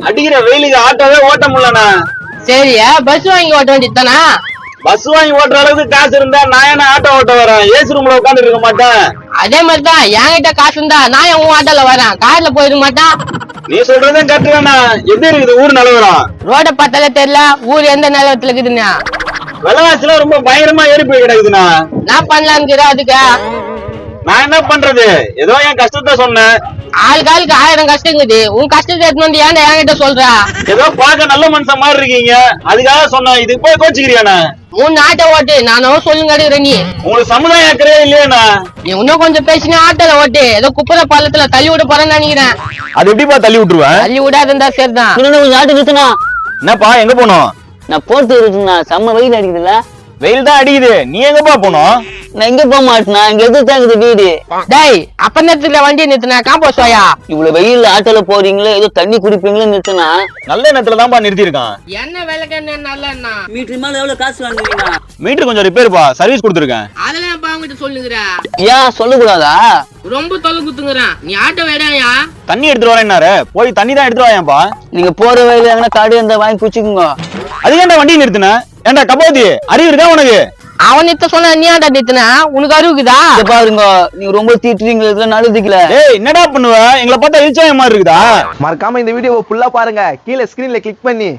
அடிக்கிற வெயிலுக்கு ஆட்டோவே ஓட்ட முடியலண்ணா. சரியா பஸ் வாங்கி ஓட்ட வேண்டியதானா? பஸ் வாங்கி ஓட்டுற அளவுக்கு காசு இருந்தா நான் என்ன ஆட்டோ ஓட்ட வரேன்? ஏசி ரூம்ல உட்காந்து இருக்க மாட்டேன். அதே மாதிரிதான் என்கிட்ட காசு இருந்தா நான் உன் ஆட்டோல வரேன், கார்ல போயிட மாட்டான். நீ சொல்றதும் கரெக்டாண்ணா. எப்படி இருக்குது ஊர் நிலவரம்? ரோட பார்த்தாலே தெரியல ஊர் எந்த நிலவரத்துல இருக்குதுன்னு. விலைவாசி ரொம்ப பயங்கரமா ஏறி போய் கிடக்குதுண்ணா. நான் பண்ணலான்னு அதுக்கு நான் என்ன பண்றது? ஏதோ என் கஷ்டத்தை சொன்னேன். ஆளுக்கு 1000 கஷ்டங்குது. உன் கஷ்டத்தை எடுத்து வந்து ஏன்டா என்கிட்ட சொல்ற? ஏதோ பார்க்க நல்ல மனுஷன் மாதிரி இருக்கீங்க, அதுக்காக சொன்னேன். இதுக்கு போய் கோச்சிக்கிறியாண்ணா? 3 ஆட்டோ ஓட்டு, நானும் சொல்லுங்க நீ. உங்களுக்கு சமுதாயம் அக்கறையே இல்லையாண்ணா? நீ இன்னும் கொஞ்சம் பேசினா ஆட்டோல ஓட்டு. ஏதோ குப்பரை பள்ளத்துல தள்ளி விட போறேன்னு நினைக்கிறேன். அது எப்படிப்பா தள்ளி விட்டுருவேன்? தள்ளி விடாதுந்தா சரிதான். கொஞ்சம் ஆட்டு நிறுத்தணும். என்னப்பா எங்க போனோம்? நான் போட்டு இருக்குண்ணா, செம்ம வெயில் அடிக்குதுல்ல. வெயில் தான் அடிக்குது, நீ எங்கப்பா போனோம்? நான் எங்க போக மாட்டேனா, இங்க எதிர்த்தாங்குது வீடு. டேய் அப்ப நேரத்துல வண்டி நிறுத்தினா காம்போஸ் வாயா. இவ்வளவு வெயில் ஆட்டோல போறீங்களே, ஏதோ தண்ணி குடிப்பீங்களே நிறுத்தினா. நல்ல நேரத்துல தான்ப்பா நிறுத்தி இருக்கான். என்ன விலைக்கு நல்ல மீட்டர் மேல எவ்வளவு காசு வாங்குவீங்க? மீட்டர் கொஞ்சம் ரிப்பேர்ப்பா, சர்வீஸ் கொடுத்துருக்கேன். அதெல்லாம் அப்பா அவங்கிட்ட சொல்லுங்கற. ஏன் சொல்லக்கூடாதா? ரொம்ப தொலை குத்துங்கறான். நீ ஆட்டோ வேடாயா? தண்ணி எடுத்துட்டு வரேன்னாரு, போய் தண்ணி தான் எடுத்துட்டு வாயாப்பா. நீங்க போற வழியில எங்கன்னா காடு இருந்தா வாங்கி குடிச்சுக்குங்க. அது ஏன்டா வண்டி நிறுத்தின? ஏன்டா கபோதி, அறிவு இருக்கா உனக்கு? அவன் நிறுத்த சொன்ன நீ ஆட்டா நிறுத்தினா? உனக்கு அறிவுக்குதா? பாருங்க, நீங்க ரொம்ப தீட்டுறீங்க, இதெல்லாம் நல்லதுக்கல. ஏய் என்னடா பண்ணுவ? எங்களை பார்த்தா இழிச்சாய மாதிரி இருக்குதா? மறக்காம இந்த வீடியோவை ஃபுல்லா பாருங்க, கீழே ஸ்கிரீன்ல கிளிக் பண்ணி